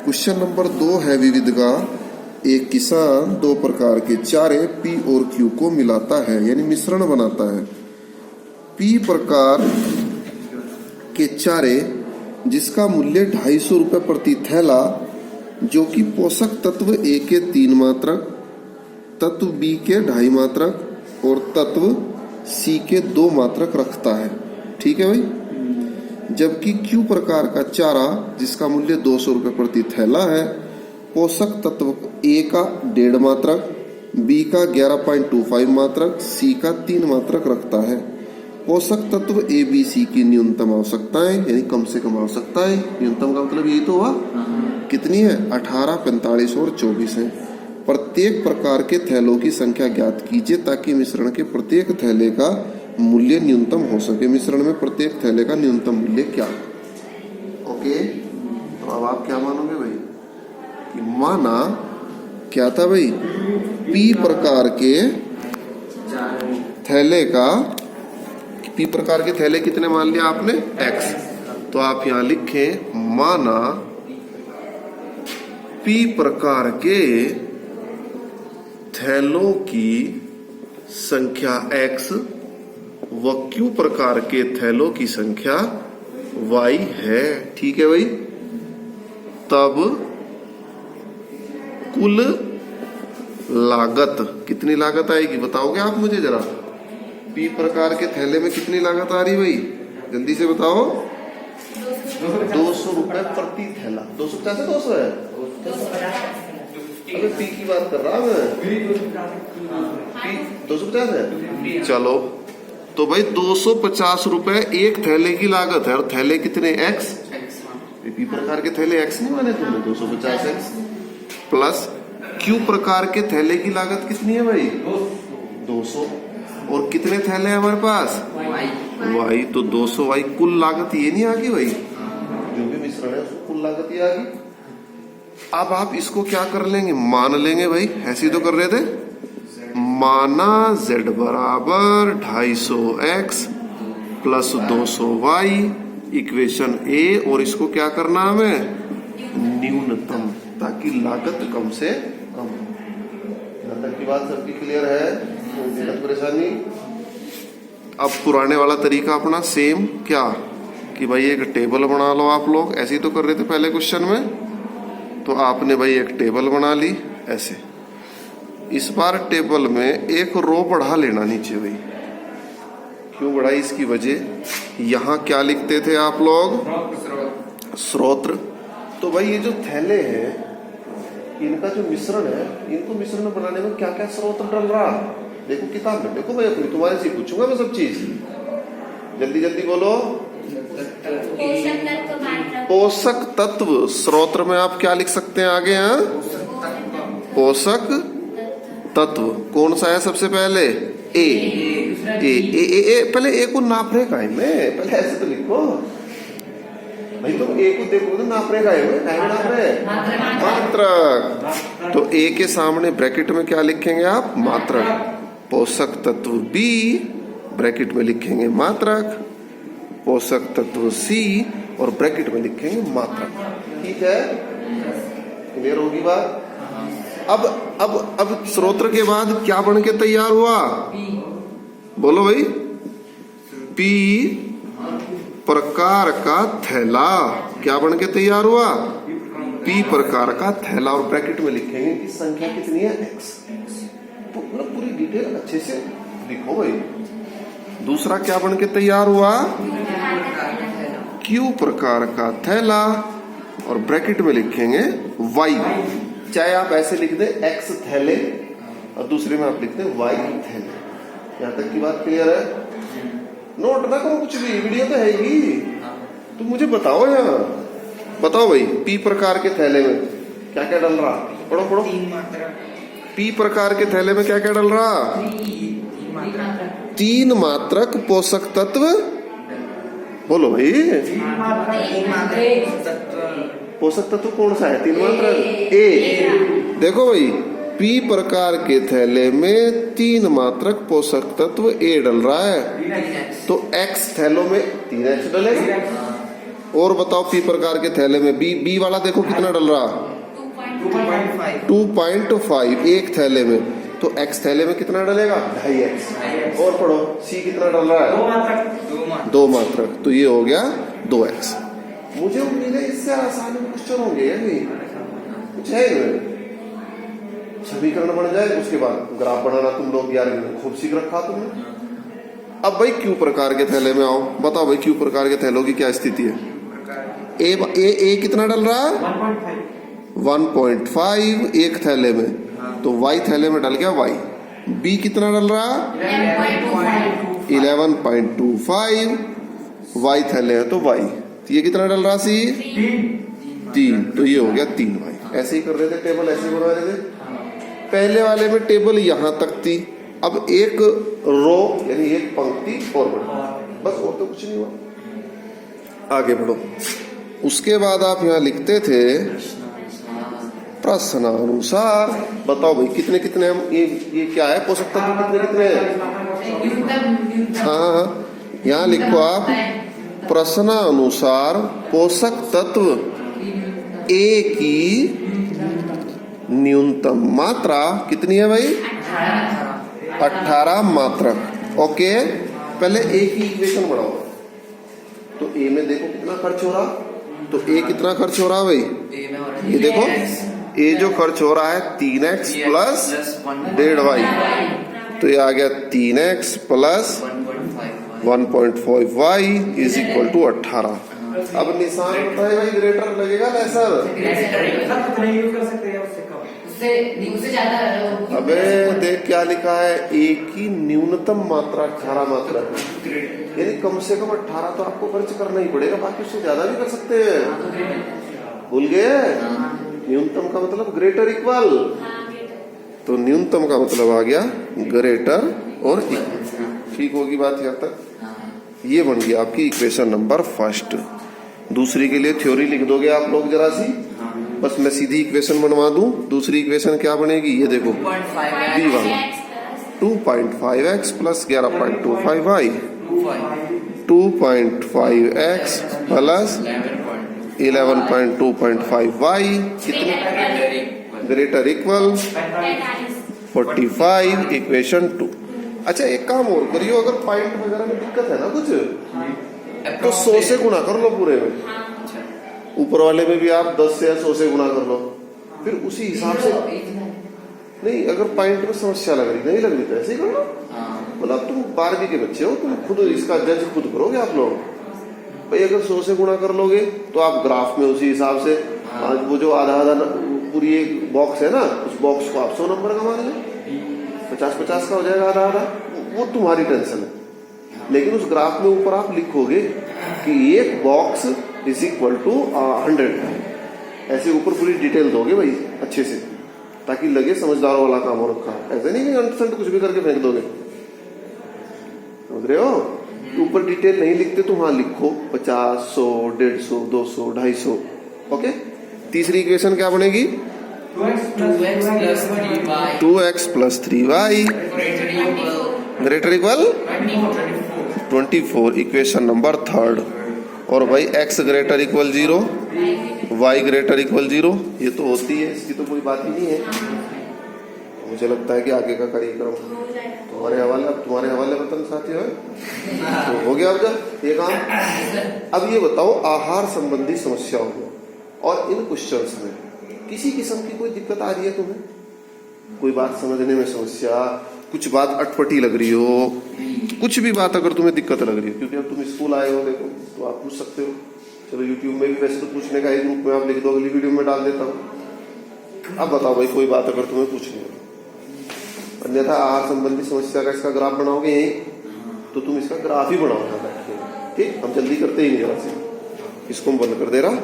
Question number 2 है विविध का। एक किसान दो प्रकार के चारे पी और क्यू को मिलाता है यानी मिश्रण बनाता है। पी प्रकार के चारे जिसका मूल्य 250 रुपये प्रति थैला, जो कि पोषक तत्व ए के 3 मात्रक, तत्व बी के 2.5 मात्रक और तत्व सी के 2 मात्रक रखता है। ठीक है भाई। जबकि क्यू प्रकार का चारा जिसका मूल्य 200 रुपये प्रति थैला है, पोषक तत्व ए का 1.5 मात्रक, बी का 11.25 मात्रक, सी का 3 मात्रक रखता है। पोषक तत्व ए बी सी की न्यूनतम आवश्यकताएं यानी कम से कम आवश्यकताएं, न्यूनतम का मतलब यही तो हुआ, कितनी है? 18, 45 और 24 है। प्रत्येक प्रकार के थैलों की संख्या ज्ञात कीजिए ताकि मिश्रण के प्रत्येक थैले का मूल्य न्यूनतम हो सके। मिश्रण में प्रत्येक थैले का न्यूनतम मूल्य क्या? ओके, तो अब आप क्या मानोगे भाई कि माना क्या था भाई, पी प्रकार के थैले का, पी प्रकार के थैले कितने मान लिया आपने? एक्स। तो आप यहां लिखें माना पी प्रकार के थैलों की संख्या x व क्यू प्रकार के थैलों की संख्या y है। ठीक है भाई। तब कुल लागत कितनी लागत आएगी बताओगे आप मुझे जरा? पी प्रकार के थैले में कितनी लागत आ रही भाई, जल्दी से बताओ। 200 रुपए प्रति थैला। 250 है 200 है? अबे पी की बात कर रहा मैं। पी 250 है। चलो तो भाई 250 रुपए एक थैले की लागत है और थैले कितने? एक्स। पी प्रकार के थैले एक्स नहीं माने तुमने? 250 एक्स प्लस क्यू प्रकार के थैले की लागत कितनी है भाई? 200। और कितने थैले हैं हमारे पास? वाई। तो 200 वाई। कुल लागत ये नहीं आ गई भाई, जो भी मिश्रण है उसको कुल लागत ये आ गई। अब आप इसको क्या कर लेंगे? मान लेंगे भाई, ऐसे ही तो कर रहे थे। माना z बराबर 250x प्लस 200y इक्वेशन ए, और इसको क्या करना हमें? न्यूनतम, ताकि लागत कम से कम हो। यहां तक की बात सबकी क्लियर है? कोई परेशानी? अब पुराने वाला तरीका अपना सेम क्या कि भाई एक टेबल बना लो। आप लोग ऐसे ही तो कर रहे थे पहले क्वेश्चन में। तो आपने भाई एक टेबल बना ली ऐसे। इस बार टेबल में एक रो बढ़ा लेना नीचे भाई। क्यों बढ़ाई? इसकी वजह, यहां क्या लिखते थे आप लोग? स्रोत्र। तो भाई ये जो थैले हैं इनका जो मिश्रण है, इनको मिश्रण बनाने में क्या क्या स्रोत डल रहा? देखो किताब में, देखो भाई अपनी, तुम्हारे से पूछूंगा मैं सब चीज। जल्दी जल्दी बोलो। पोषक तत्व। स्रोत्र में आप क्या लिख सकते हैं आगे? हैं पोषक तत्व। कौन सा है सबसे पहले? ए। ए ए ए, ए पहले ए को नाप रेखा है में, पहले ऐसे तो लिखो भाई। तुम ए को देखो तो नाप रेखा है, नाप रहे मात्रक। तो ए के सामने ब्रैकेट में क्या लिखेंगे आप? मात्रक। पोषक तत्व बी ब्रैकेट में लिखेंगे मात्रक, पोषक तत्व सी और ब्रैकेट में लिखेंगे मात्रक। ठीक है, क्लियर होगी बात? अब स्रोत्र के बाद क्या बन के तैयार हुआ? बोलो भाई। पी प्रकार का थैला क्या बन के तैयार हुआ? पी प्रकार का थैला, और ब्रैकेट में लिखेंगे कि संख्या कितनी है? एक्स। पूरी डिटेल अच्छे से लिखो भाई। दूसरा क्या बन के तैयार हुआ? क्यू प्रकार का थैला, और ब्रैकेट में लिखेंगे वाई। चाहे आप ऐसे लिख दे एक्स थैले और दूसरे में आप लिखते वाई थैले। यहां तक की बात क्लियर है? नोट ना करो कुछ भी, वीडियो तो है ही। तुम मुझे बताओ यहाँ, बताओ भाई पी प्रकार के थैले में क्या क्या डल रहा? पढ़ो पढ़ो। पी प्रकार के थैले में क्या क्या डल रहा? 3 मात्रक पोषक तत्व। बोलो भाई। पोषक तत्व कौन सा है? 3 मात्रक ए। देखो भाई, पी प्रकार के थैले में 3 मात्रक पोषक तत्व ए डल रहा है, तो एक्स थैलों में 3 एक्स डलेगा। और बताओ पी प्रकार के थैले में बी वाला देखो कितना डल रहा, 2.5 एक थैले में। तो एक्स थैले में कितना डलेगा, 2.5x। और पढ़ो सी कितना डल रहा है, 2 मात्रक। तो ये हो गया 2x। मुझे उम्मीद है इससे आसान क्वेश्चन होंगे, कुछ है समीकरण बन जाए, उसके बाद ग्राफ बनाना तुम लोग यार खूब सीख रखा तुमने। अब भाई क्यू प्रकार के थैले में आओ, बताओ भाई क्यू प्रकार के थैलों की क्या स्थिति है। ए कितना डल रहा है, 1.5 एक थैले में, तो y थैले में डल गया y। b कितना डल रहा, 11.25 y थैले है तो y। ये कितना डल रहा सी, 3, तो ये हो गया 3y। ऐसे ही कर रहे थे टेबल, ऐसे ही बना रहे थे। पहले वाले में टेबल यहां तक थी, अब एक रो यानी एक पंक्ति और बढ़ी, बस और तो कुछ नहीं हुआ। आगे बढ़ो। उसके बाद आप यहां लिखते थे प्रश्नानुसार। बताओ भाई कितने कितने हम ये क्या है, पोषक तत्व कितने कितने हैं। हाँ, यहाँ लिखो आप प्रश्नानुसार पोषक तत्व ए की न्यूनतम मात्रा कितनी है भाई, 18 मात्रक। ओके, पहले ए की इक्वेशन बढ़ाओ। तो ए में देखो कितना खर्च हो रहा, तो ए कितना खर्च हो रहा भाई, ये देखो ए जो खर्च हो रहा है 3x प्लस 1.5y, तो ये आ गया 3x plus 1.5y is equal to 18। अब निशान बताए भाई, ग्रेटर लगेगा लेसर, अबे देख क्या लिखा है, ए की न्यूनतम मात्रा 18 मात्रा, यानी कम से कम 18 तो आपको खर्च करना ही पड़ेगा, बाकी उससे ज्यादा भी कर सकते हैं। भूल गए, न्यूनतम का मतलब ग्रेटर इक्वल, तो न्यूनतम का मतलब आ गया ग्रेटर और इक्वल। ठीक होगी बात यहाँ तक। ये बन गया आपकी इक्वेशन नंबर फर्स्ट। दूसरी के लिए थ्योरी लिख दोगे आप लोग जरा सी, बस मैं सीधी इक्वेशन बनवा दूं। दूसरी इक्वेशन क्या बनेगी, ये देखो बी वाला 2.5x plus 11.25y, 2.5x plus 11.25y कितने, ग्रेटर इक्वल 45, इक्वेशन 2। अच्छा एक काम और करियो, अगर पॉइंट वगैरह में दिक्कत है ना कुछ, तो 100 से गुना कर लो पूरे में, ऊपर वाले में भी आप 10 से या 100 से गुना कर लो, फिर उसी हिसाब से। नहीं अगर पॉइंट में समस्या लग रही, नहीं लग रही तो ऐसे ही कर लो। मतलब तुम 12वीं के बच्चे हो, तुम खुद इसका जज खुद करोगे आप लोग भाई। अगर 100 से गुणा कर लोगे तो आप ग्राफ में उसी हिसाब से, आज वो जो आधा आधा पूरी एक बॉक्स है ना, उस बॉक्स को आप 100 नंबर का मान लो, 50-50 का हो जाएगा आधा आधा, वो तुम्हारी टेंशन है। लेकिन उस ग्राफ में ऊपर आप लिखोगे कि एक बॉक्स इज इक्वल टू 100, ऐसे ऊपर पूरी डिटेल दोगे भाई अच्छे से, ताकि लगे समझदारों वाला काम हो रखा है। ऐसे नहीं कि अंडरस्टैंड कुछ भी करके फेंक दोगे, समझ रहे हो। ऊपर डिटेल नहीं लिखते तो वहां लिखो 50, 100, 150, 200, 250। ओके, तीसरी इक्वेशन क्या बनेगी, 2x plus 3y greater equal 24, equation number third. और भाई x greater equal 0, y greater equal 0, ये तो होती है, इसकी तो कोई बात ही नहीं है। मुझे लगता है कि आगे का कार्यक्रम तुम्हारे हवाले, अब तुम्हारे हवाले वतन साथी है, तो हो गया अब जब ये काम। अब ये बताओ आहार संबंधी समस्या हो, और इन क्वेश्चंस में किसी किस्म की कोई दिक्कत आ रही है तुम्हें, कोई बात समझने में समस्या, कुछ बात अटपटी लग रही हो, कुछ भी बात अगर तुम्हें दिक्कत लग रही है, क्योंकि अब तुम स्कूल आए हो देखो तो आप पूछ सकते हो। चलो यूट्यूब में भी वैसे तो पूछने का एक ग्रुप में आप लिख दो, अगली वीडियो में डाल देता हूँ। अब बताओ भाई कोई बात अगर तुम्हें पूछनी हो, अन्यथा आहार संबंधी समस्या का इसका ग्राफ बनाओगे यही, तो तुम इसका ग्राफ ही बनाओ। ठीक, हम जल्दी करते ही नहीं, इसको हम बंद कर दे रहा।